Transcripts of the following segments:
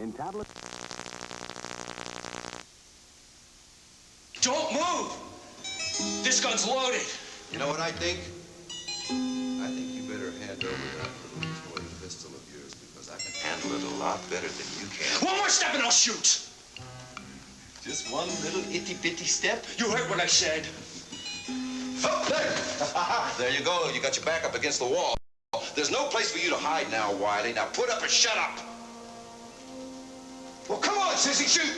In tablet. Don't move! This gun's loaded. You know what I think? I think you better hand over that little toy pistol of yours because I can handle it a lot better than you can. One more step and I'll shoot. Just one little itty-bitty step? You heard what I said. Oh, there! There you go. You got your back up against the wall. There's no place for you to hide now, Wiley. Now put up and shut up. Well, come on, sissy, shoot!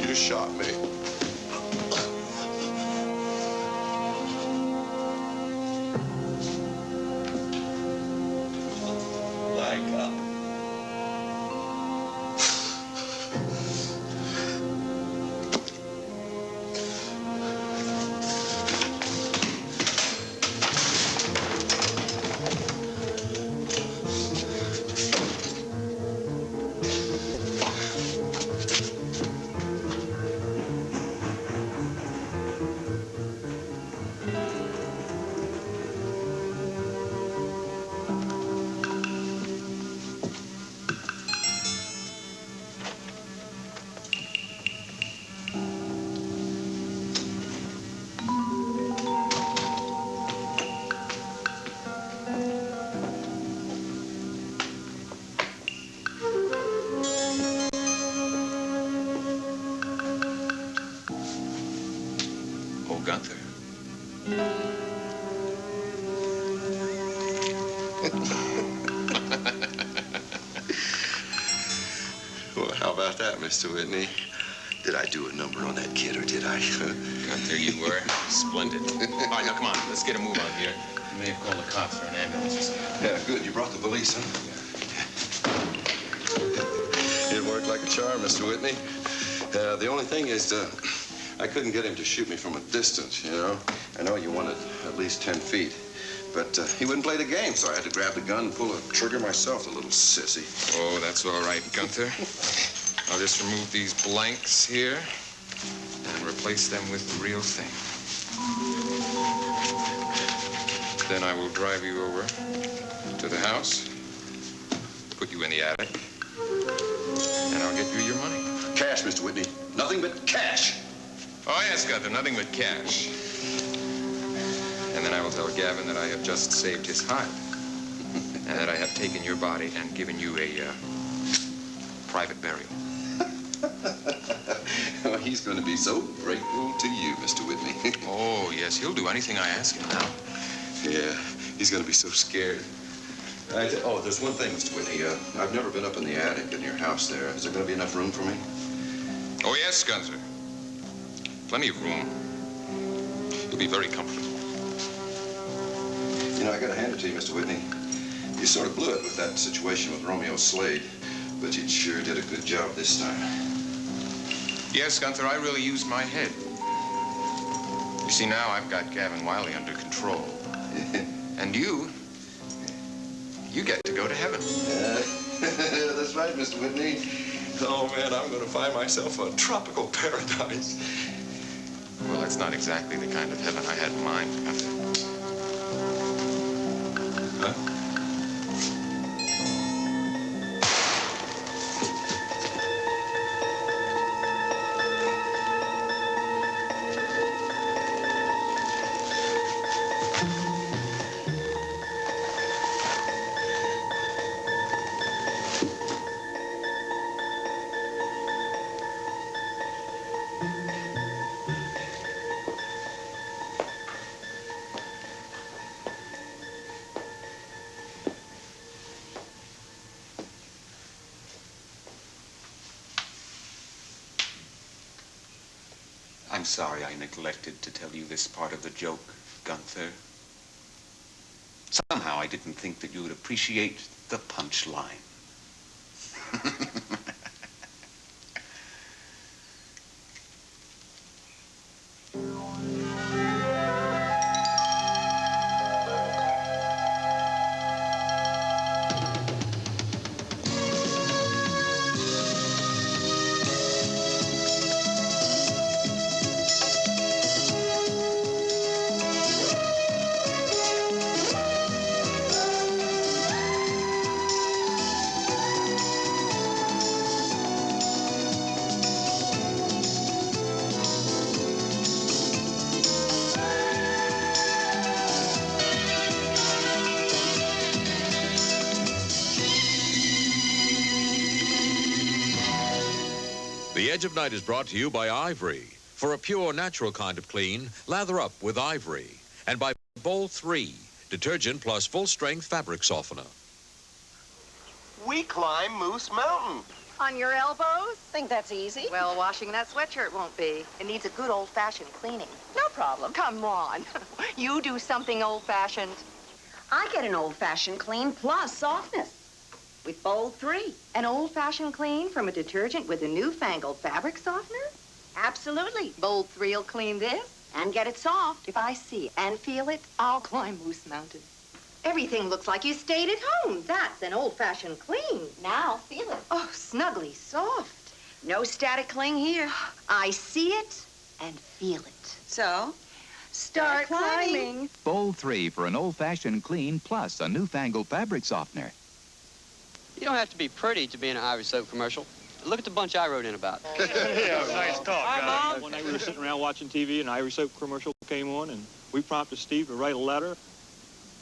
You shot me. Gunther. Well, how about that, Mr. Whitney? Did I do a number on that kid, or did I? Gunther, you were splendid. All right, now come on, let's get a move on here. You may have called the cops or an ambulance or something. Yeah, good. You brought the police, huh? It worked like a charm, Mr. Whitney. The only thing is, I couldn't get him to shoot me from a distance, you know? I know you wanted at least 10 feet, but he wouldn't play the game, so I had to grab the gun and pull the trigger myself, the little sissy. Oh, that's all right, Gunther. I'll just remove these blanks here and replace them with the real thing. Then I will drive you over to the house, put you in the attic, and I'll get you your money. Cash, Mr. Whitney. Nothing but cash. Oh, yes, Gunther, nothing but cash. And then I will tell Gavin that I have just saved his hide. And that I have taken your body and given you a private burial. Oh, he's going to be so grateful to you, Mr. Whitney. Oh, yes, he'll do anything I ask him now. Yeah, he's going to be so scared. Oh, there's one thing, Mr. Whitney. I've never been up in the attic in your house there. Is there going to be enough room for me? Oh, yes, Gunther. Plenty of room. You'll be very comfortable. You know, I got to hand it to you, Mr. Whitney. You sort of blew it with that situation with Romeo Slade, but you sure did a good job this time. Yes, Gunther, I really used my head. You see, now I've got Gavin Wiley under control. And you get to go to heaven. That's right, Mr. Whitney. Oh, man, I'm going to find myself a tropical paradise. Well, that's not exactly the kind of heaven I had in mind, Gunther. Huh? I'm sorry I neglected to tell you this part of the joke, Gunther. Somehow I didn't think that you would appreciate the punchline. The Edge of Night is brought to you by Ivory. For a pure, natural kind of clean, lather up with Ivory. And by Bowl 3, detergent plus full-strength fabric softener. We climb Moose Mountain. On your elbows? Think that's easy? Well, washing that sweatshirt won't be. It needs a good old-fashioned cleaning. No problem. Come on. You do something old-fashioned. I get an old-fashioned clean plus softness with Bowl 3. An old-fashioned clean from a detergent with a newfangled fabric softener? Absolutely. Bold 3'll clean this. And get it soft. If I see it and feel it, I'll climb Moose Mountain. Everything looks like you stayed at home. That's an old-fashioned clean. Now feel it. Oh, snuggly soft. No static cling here. I see it and feel it. So, Start climbing. Bowl 3 for an old-fashioned clean plus a newfangled fabric softener. You don't have to be pretty to be in an Ivory soap commercial. Look at the bunch I wrote in about. Yeah, nice talk. Hi, Mom. One night we were sitting around watching TV, and an Ivory soap commercial came on, and we prompted Steve to write a letter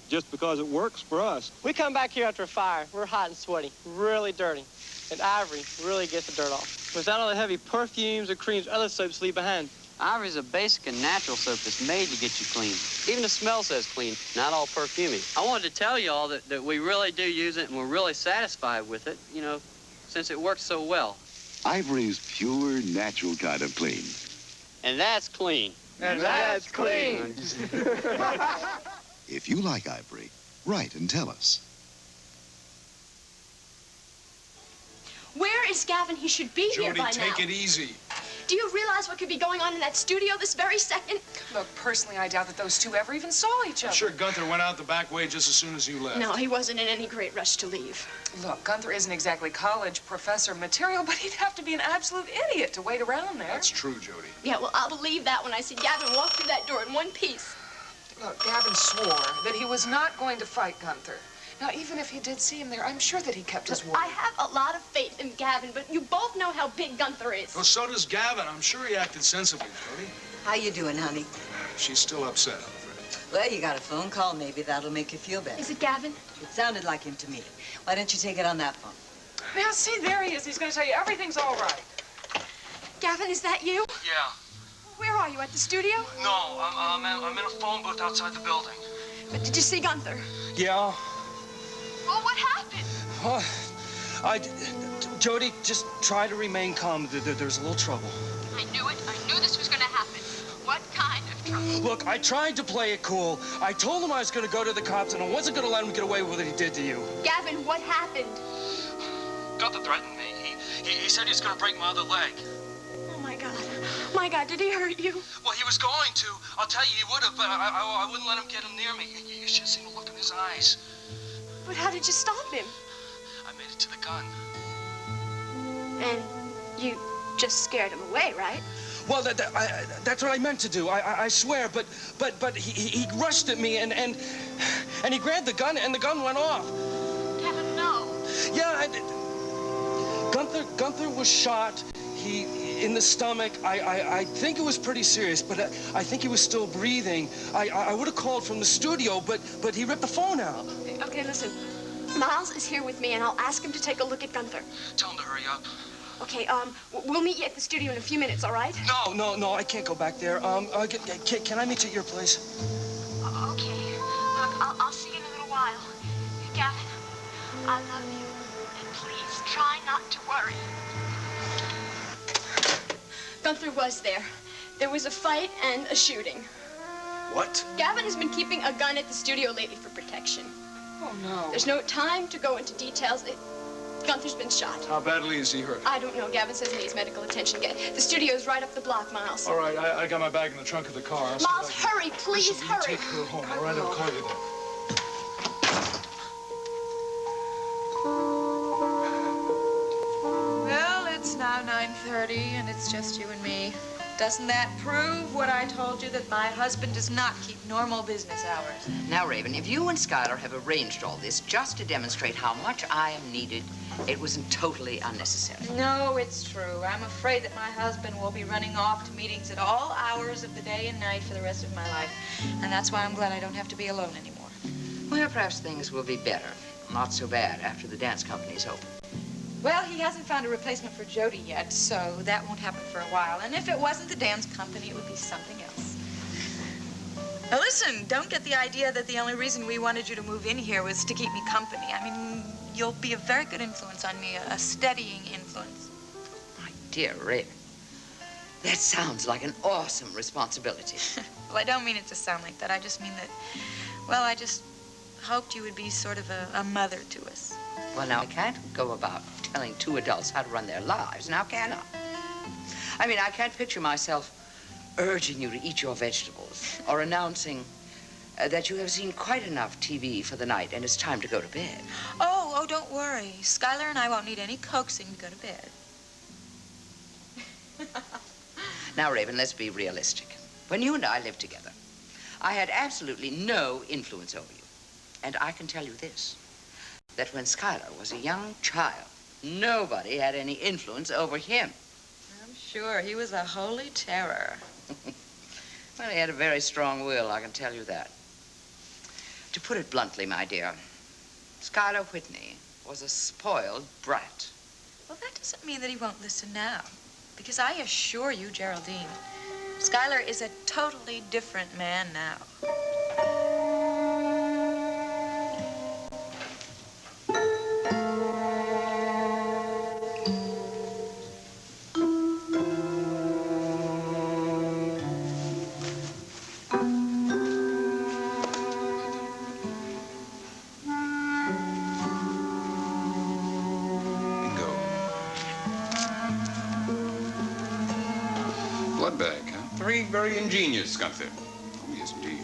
just because it works for us. We come back here after a fire. We're hot and sweaty, really dirty. And Ivory really gets the dirt off. Without all the heavy perfumes or creams other soaps leave behind. Ivory's a basic and natural soap that's made to get you clean. Even the smell says clean, not all perfumey. I wanted to tell you all that we really do use it and we're really satisfied with it, you know, since it works so well. Ivory's pure, natural kind of clean. And that's clean. And that's clean. If you like Ivory, write and tell us. Where is Gavin? He should be here by now. Jody, take it easy. Do you realize what could be going on in that studio this very second? Look, personally, I doubt that those two ever even saw each other. I'm sure Gunther went out the back way just as soon as you left. No, he wasn't in any great rush to leave. Look, Gunther isn't exactly college professor material, but he'd have to be an absolute idiot to wait around there. That's true, Jody. Yeah, well, I'll believe that when I see Gavin walk through that door in one piece. Look, Gavin swore that he was not going to fight Gunther. Now, even if he did see him there, I'm sure that he kept his word. I have a lot of faith in Gavin, but you both know how big Gunther is. Well, so does Gavin. I'm sure he acted sensibly, Jody. How you doing, honey? She's still upset, I'm afraid. Well, you got a phone call. Maybe that'll make you feel better. Is it Gavin? It sounded like him to me. Why don't you take it on that phone? Now, see, there he is. He's going to tell you everything's all right. Gavin, is that you? Yeah. Where are you, at the studio? No, I'm in a phone booth outside the building. But did you see Gunther? Yeah. Well, what happened? Jody, just try to remain calm. There's a little trouble. I knew it. I knew this was going to happen. What kind of trouble? Look, I tried to play it cool. I told him I was going to go to the cops, and I wasn't going to let him get away with what he did to you. Gavin, what happened? Gunther threatened me. He said he was going to break my other leg. Oh, my God. My God, did he hurt you? Well, he was going to. I'll tell you, he would have, but I wouldn't let him get him near me. You should have seen the look in his eyes. But how did you stop him? I made it to the gun. And you just scared him away, right? Well, that's what I meant to do. I swear. But he rushed at me and he grabbed the gun and the gun went off. Kevin, no. Yeah, Gunther was shot. In the stomach. I think it was pretty serious, but I think he was still breathing. I would have called from the studio, but he ripped the phone out. Okay, listen. Miles is here with me, and I'll ask him to take a look at Gunther. Tell him to hurry up. Okay, we'll meet you at the studio in a few minutes, all right? No, I can't go back there. Can I meet you at your place? Okay. Look, I'll see you in a little while. Gavin, I love you, and please try not to worry. Gunther was there. There was a fight and a shooting. What? Gavin has been keeping a gun at the studio lately for protection. Oh, no. There's no time to go into details. Gunther's been shot. How badly is he hurt? I don't know. Gavin says he needs medical attention. The studio's right up the block, Miles. All right, I got my bag in the trunk of the car. Miles, hurry, please, Listen, hurry. You take her home, all right? I'll call you then. Well, it's now 9:30, and it's just you and me. Doesn't that prove what I told you, that my husband does not keep normal business hours? Now, Raven, if you and Skylar have arranged all this just to demonstrate how much I am needed, it was totally unnecessary. No, it's true. I'm afraid that my husband will be running off to meetings at all hours of the day and night for the rest of my life. And that's why I'm glad I don't have to be alone anymore. Well, perhaps things will be better. Not so bad after the dance company's open. Well, he hasn't found a replacement for Jody yet, so that won't happen for a while. And if it wasn't the dance company, it would be something else. Now listen, don't get the idea that the only reason we wanted you to move in here was to keep me company. I mean, you'll be a very good influence on me, a steadying influence. My dear Raven, that sounds like an awesome responsibility. Well, I don't mean it to sound like that. I just mean that, well, I just hoped you would be sort of a mother to us. Well, now, I can't go about telling two adults how to run their lives, now can I? I mean, I can't picture myself urging you to eat your vegetables or announcing that you have seen quite enough TV for the night and it's time to go to bed. Oh, don't worry. Skylar and I won't need any coaxing to go to bed. Now, Raven, let's be realistic. When you and I lived together, I had absolutely no influence over you. And I can tell you this, that when Skylar was a young child, nobody had any influence over him. I'm sure. He was a holy terror. Well, he had a very strong will, I can tell you that. To put it bluntly, my dear, Skylar Whitney was a spoiled brat. Well, that doesn't mean that he won't listen now. Because I assure you, Geraldine, Skylar is a totally different man now. Blood bag, huh? Very ingenious, Gunther. Oh, yes, indeed.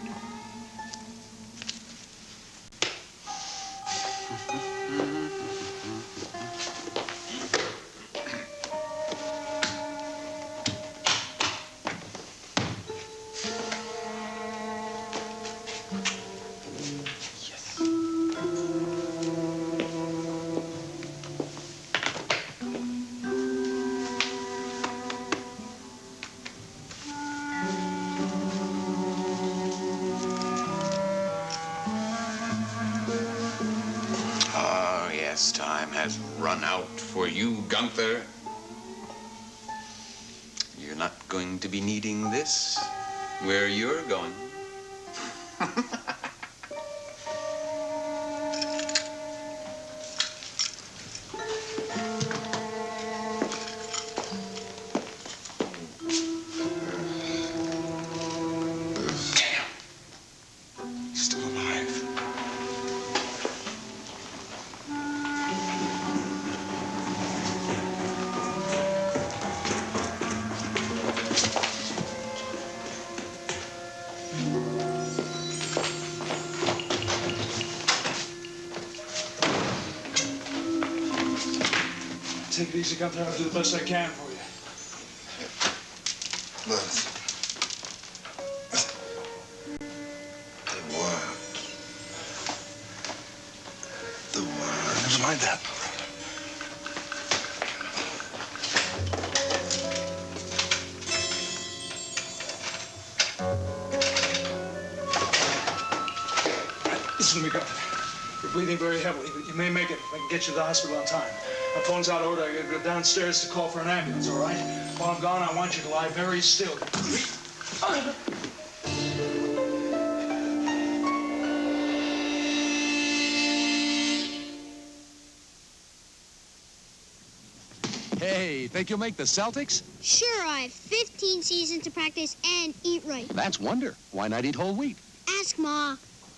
Time has run out for you, Gunther. You're not going to be needing this where you're going. Take it easy, Gunther. I'll do the best I can for you. Look. The worm. Never mind that. Listen to me, Gunther. You're bleeding very heavily, but you may make it if I can get you to the hospital on time. My phone's out of order. I gotta go downstairs to call for an ambulance, all right? While I'm gone, I want you to lie very still. Hey, think you'll make the Celtics? Sure, I have 15 seasons to practice and eat right. That's wonder. Why not eat whole wheat? Ask Ma.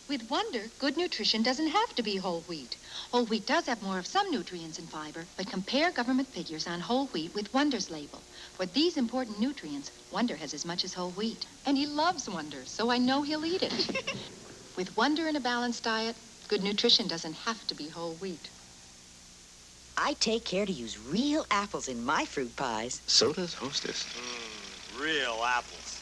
With Wonder, good nutrition doesn't have to be whole wheat. Whole wheat does have more of some nutrients and fiber, but compare government figures on whole wheat with Wonder's label. For these important nutrients, Wonder has as much as whole wheat. And he loves Wonder, so I know he'll eat it. With Wonder and a balanced diet, good nutrition doesn't have to be whole wheat. I take care to use real apples in my fruit pies. So does Hostess. Real apples.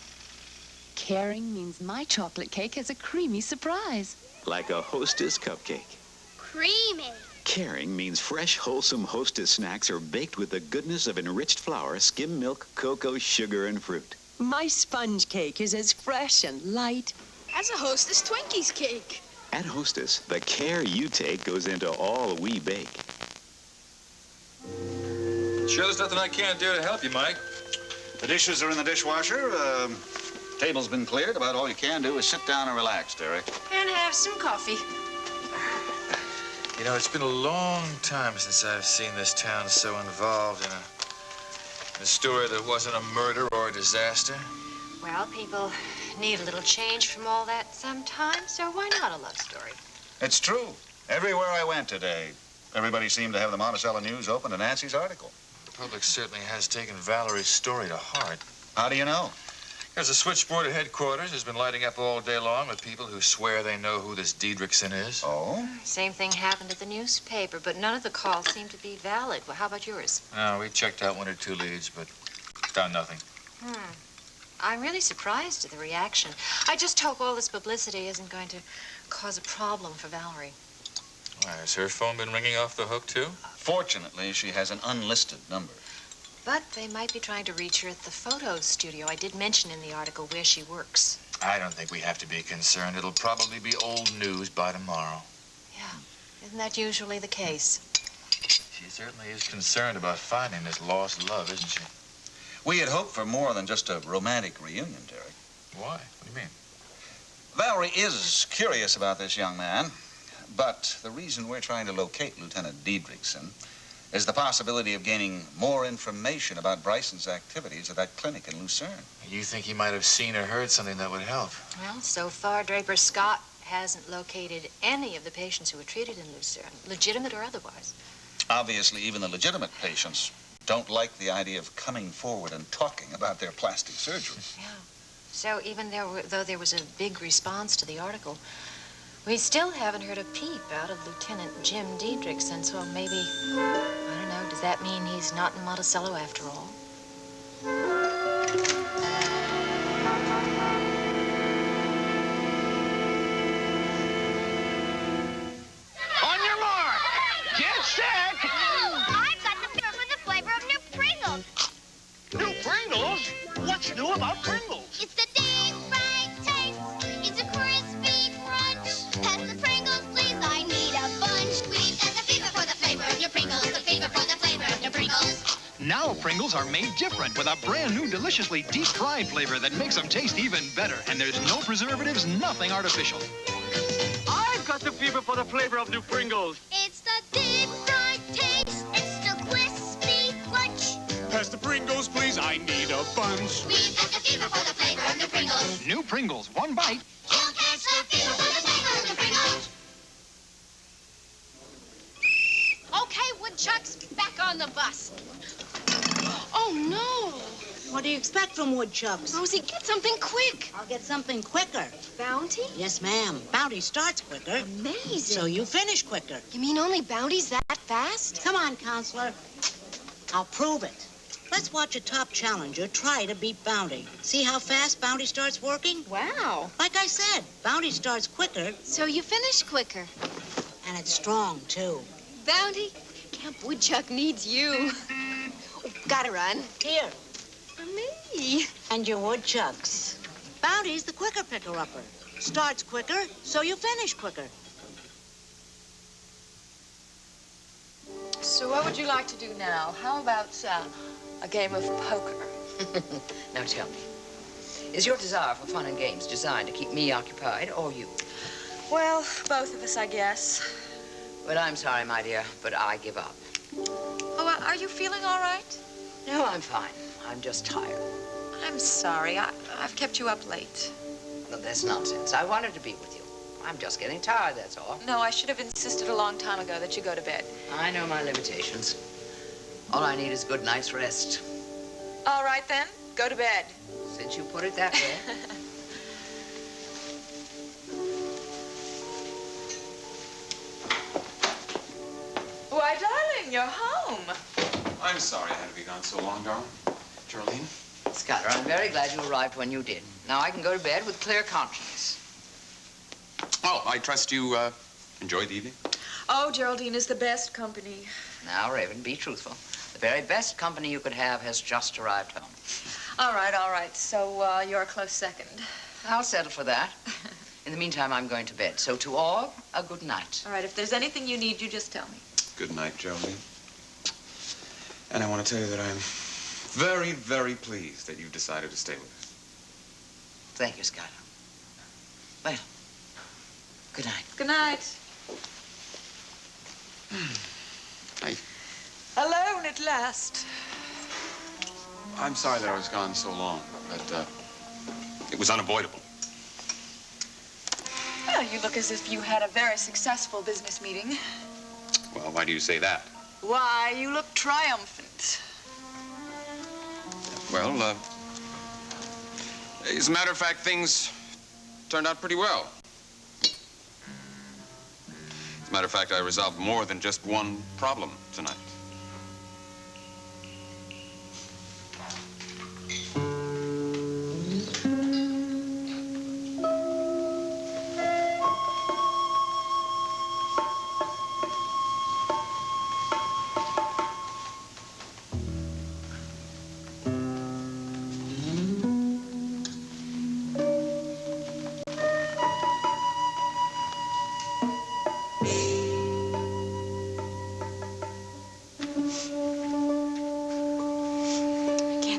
Caring means my chocolate cake has a creamy surprise. Like a Hostess cupcake. Creamy. Caring means fresh, wholesome Hostess snacks are baked with the goodness of enriched flour, skim milk, cocoa, sugar, and fruit. My sponge cake is as fresh and light as a Hostess Twinkies cake. At Hostess, the care you take goes into all we bake. Sure there's nothing I can't do to help you, Mike? The dishes are in the dishwasher. Table's been cleared. About all you can do is sit down and relax, Derek. And have some coffee. You know, it's been a long time since I've seen this town so involved in a story that wasn't a murder or a disaster. Well, people need a little change from all that sometimes, so why not a love story? It's true. Everywhere I went today, everybody seemed to have the Monticello News open to Nancy's article. The public certainly has taken Valerie's story to heart. How do you know? Because the switchboard at headquarters has been lighting up all day long with people who swear they know who this Diedrichson is. Oh? Same thing happened at the newspaper, but none of the calls seem to be valid. Well, how about yours? No, we checked out 1 or 2 leads, but found nothing. I'm really surprised at the reaction. I just hope all this publicity isn't going to cause a problem for Valerie. Why, has her phone been ringing off the hook, too? Fortunately, she has an unlisted number. But they might be trying to reach her at the photo studio. I did mention in the article where she works. I don't think we have to be concerned. It'll probably be old news by tomorrow. Isn't that usually the case? She certainly is concerned about finding this lost love, isn't she? We had hoped for more than just a romantic reunion, Derek. Why? What do you mean? Valerie is curious about this young man, but the reason we're trying to locate Lieutenant Diedrichson is the possibility of gaining more information about Bryson's activities at that clinic in Lucerne. You think he might have seen or heard something that would help? Well, so far, Draper Scott hasn't located any of the patients who were treated in Lucerne, legitimate or otherwise. Obviously, even the legitimate patients don't like the idea of coming forward and talking about their plastic surgery. So even though there was a big response to the article, we still haven't heard a peep out of Lieutenant Jim Diedrichson, so maybe, I don't know, does that mean he's not in Monticello after all? On your mark, get set! I've got the fever for the flavor of new Pringles. New Pringles? What's new about Pringles? It's the deep fried taste. It's a crispy crunch. Pass the Pringles, please. I need a bunch. We've got the fever for the flavor of new Pringles. The fever for the flavor of new Pringles. Now Pringles are made different with a brand new deliciously deep-fried flavor that makes them taste even better. And there's no preservatives, nothing artificial. I've got the fever for the flavor of new Pringles. It's the deep fried taste. It's the crispy crunch. Pass the Pringles, please. I need a bunch. We've got the fever for the flavor of new Pringles. New Pringles, one bite. You'll catch the fever for the flavor of new Pringles. Okay, woodchucks, back on the bus. Oh, no. What do you expect from woodchucks? Rosie, get something quick. I'll get something quicker. Bounty? Yes, ma'am. Bounty starts quicker. Amazing. So you finish quicker. You mean only Bounty's that fast? Come on, counselor. I'll prove it. Let's watch a top challenger try to beat Bounty. See how fast Bounty starts working? Wow. Like I said, Bounty starts quicker. So you finish quicker. And it's strong, too. Bounty, Camp Woodchuck needs you. Gotta run. Here. For me. And your woodchucks. Bounty's the quicker picker-upper. Starts quicker, so you finish quicker. So what would you like to do now? How about a game of poker? Now tell me, is your desire for fun and games designed to keep me occupied or you? Well, both of us, I guess. Well, I'm sorry, my dear, but I give up. Oh, are you feeling all right? No, I'm fine. I'm just tired. I'm sorry. I've kept you up late. Well, that's nonsense. I wanted to be with you. I'm just getting tired, that's all. No, I should have insisted a long time ago that you go to bed. I know my limitations. All I need is a good night's rest. All right, then. Go to bed. Since you put it that way. Why, darling, you're home. I'm sorry I had to be gone so long, darling. Geraldine? Skylar, I'm very glad you arrived when you did. Now I can go to bed with clear conscience. Oh, I trust you enjoyed the evening? Oh, Geraldine is the best company. Now, Raven, be truthful. The very best company you could have has just arrived home. All right. So you're a close second. I'll settle for that. In the meantime, I'm going to bed. So to all, a good night. All right, if there's anything you need, you just tell me. Good night, Geraldine. And I want to tell you that I'm very, very pleased that you've decided to stay with us. Thank you, Skylar. Well, good night. Good night. Alone at last. I'm sorry that I was gone so long, but it was unavoidable. Well, you look as if you had a very successful business meeting. Well, why do you say that? Why, you look triumphant. Well, as a matter of fact, things turned out pretty well. As a matter of fact, I resolved more than just one problem tonight.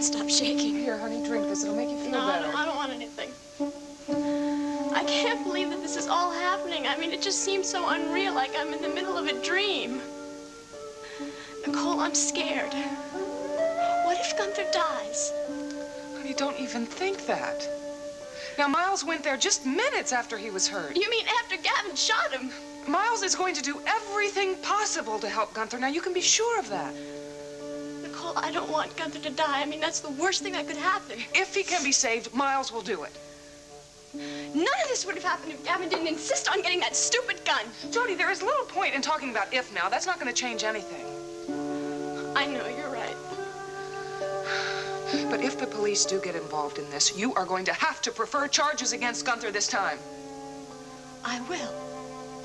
Stop shaking. Here, honey, drink this. It'll make you feel better. I don't want anything. I can't believe that this is all happening. I mean, it just seems so unreal, like I'm in the middle of a dream. Nicole, I'm scared. What if Gunther dies? Honey, don't even think that. Now, Miles went there just minutes after he was hurt. You mean after Gavin shot him? Miles is going to do everything possible to help Gunther. Now, you can be sure of that. Nicole, I don't want Gunther to die. I mean, that's the worst thing that could happen. If he can be saved, Miles will do it. None of this would have happened if Gavin didn't insist on getting that stupid gun. Jody, there is little point in talking about if now. That's not going to change anything. I know, you're right. But if the police do get involved in this, you are going to have to prefer charges against Gunther this time. I will,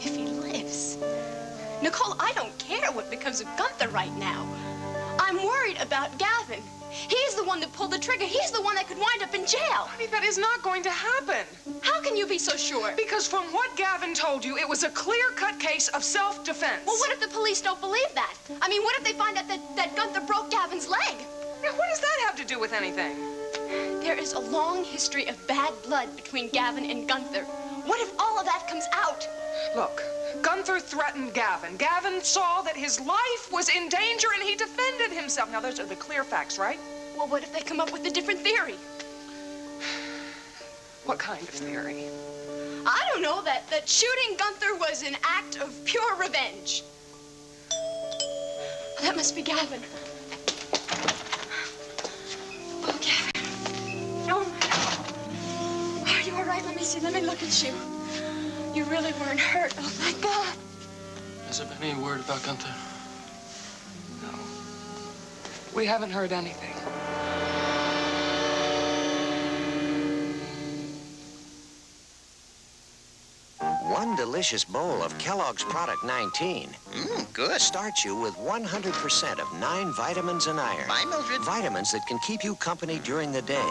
if he lives. Nicole, I don't care what becomes of Gunther right now. I'm worried about Gavin. He's the one that pulled the trigger. He's the one that could wind up in jail. Honey, that is not going to happen. How can you be so sure? Because from what Gavin told you, it was a clear-cut case of self-defense. Well, what if the police don't believe that? I mean, what if they find out that Gunther broke Gavin's leg? Now, what does that have to do with anything? There is a long history of bad blood between Gavin and Gunther. What if all of that comes out? Look, Gunther threatened Gavin. Gavin saw that his life was in danger and he defended himself. Now, those are the clear facts, right? Well, what if they come up with a different theory? What kind of theory? I don't know, that shooting Gunther was an act of pure revenge. That must be Gavin. Oh, Gavin. Oh, my. Are you all right? Let me see. Let me look at you. You really weren't hurt. Oh, thank God. Has there been any word about Gunther? No. We haven't heard anything. One delicious bowl of Kellogg's Product 19. Good. Starts you with 100% of 9 vitamins and iron. Bye, Mildred. Vitamins that can keep you company during the day.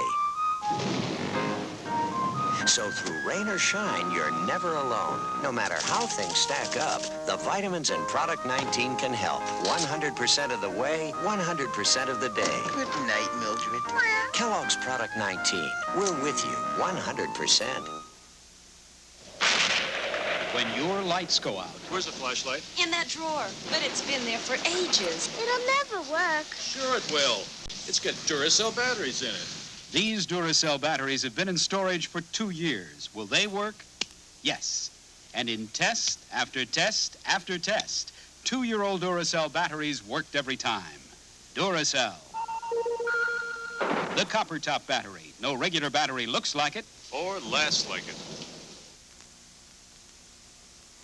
So through rain or shine, you're never alone. No matter how things stack up, the vitamins in Product 19 can help. 100% of the way, 100% of the day. Good night, Mildred. Kellogg's Product 19. We're with you 100%. When your lights go out. Where's the flashlight? In that drawer. But it's been there for ages. It'll never work. Sure it will. It's got Duracell batteries in it. These Duracell batteries have been in storage for 2 years. Will they work? Yes. And in test after test after test, 2-year-old Duracell batteries worked every time. Duracell. The copper top battery. No regular battery looks like it. Or lasts like it.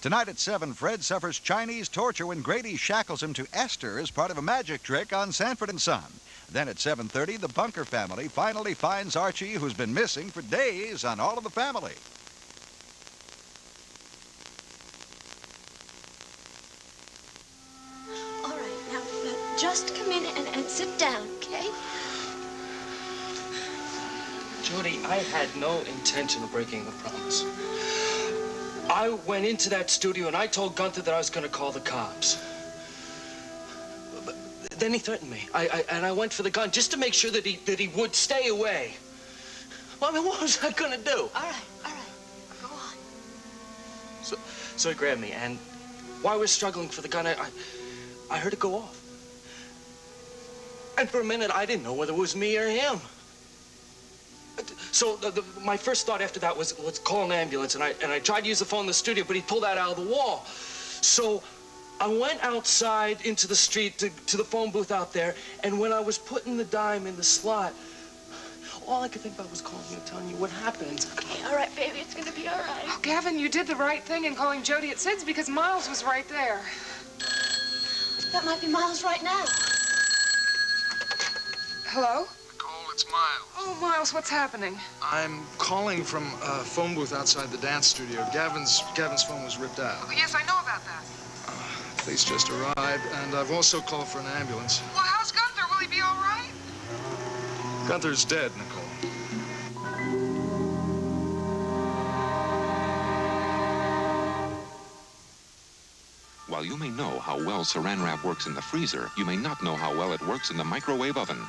Tonight at 7, Fred suffers Chinese torture when Grady shackles him to Esther as part of a magic trick on Sanford and Son. Then at 7:30, the Bunker family finally finds Archie, who's been missing for days on All of the Family. All right, now just come in and sit down, okay? Jody, I had no intention of breaking the promise. I went into that studio and I told Gunther that I was going to call the cops. But Then he threatened me. And I went for the gun just to make sure that he would stay away. Well, I mean, what was I gonna do? All right. Go on. So he grabbed me, and while we were struggling for the gun, I heard it go off. And for a minute, I didn't know whether it was me or him. So my first thought after that was call an ambulance, and I tried to use the phone in the studio, but he pulled that out of the wall. So I went outside into the street to the phone booth out there, and when I was putting the dime in the slot, all I could think about was calling you and telling you what happened. Okay, all right, baby, it's gonna be all right. Oh, Gavin, you did the right thing in calling Jody at Sid's because Miles was right there. That might be Miles right now. Hello? Nicole, it's Miles. Oh, Miles, what's happening? I'm calling from a phone booth outside the dance studio. Gavin's phone was ripped out. Oh, yes, I know about that. Police just arrived, and I've also called for an ambulance. Well, how's Gunther? Will he be all right? Gunther's dead, Nicole. While you may know how well Saran Wrap works in the freezer, you may not know how well it works in the microwave oven.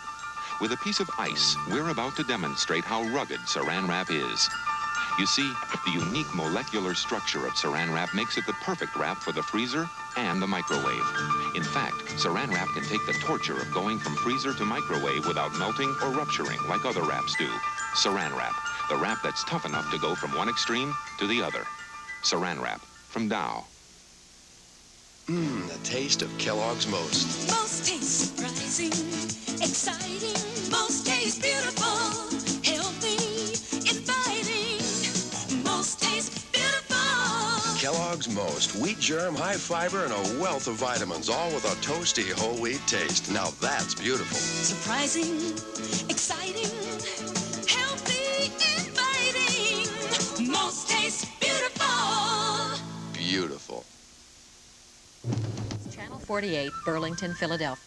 With a piece of ice, we're about to demonstrate how rugged Saran Wrap is. You see, the unique molecular structure of Saran Wrap makes it the perfect wrap for the freezer and the microwave. In fact, Saran Wrap can take the torture of going from freezer to microwave without melting or rupturing like other wraps do. Saran Wrap, the wrap that's tough enough to go from one extreme to the other. Saran Wrap from Dow. The taste of Kellogg's Most. Most tastes surprising, exciting. Most tastes beautiful, healthy, inviting. Most tastes beautiful. Kellogg's Most. Wheat germ, high fiber, and a wealth of vitamins, all with a toasty whole wheat taste. Now that's beautiful. Surprising, exciting, healthy, inviting. Most tastes beautiful. Beautiful. Channel 48, Burlington, Philadelphia.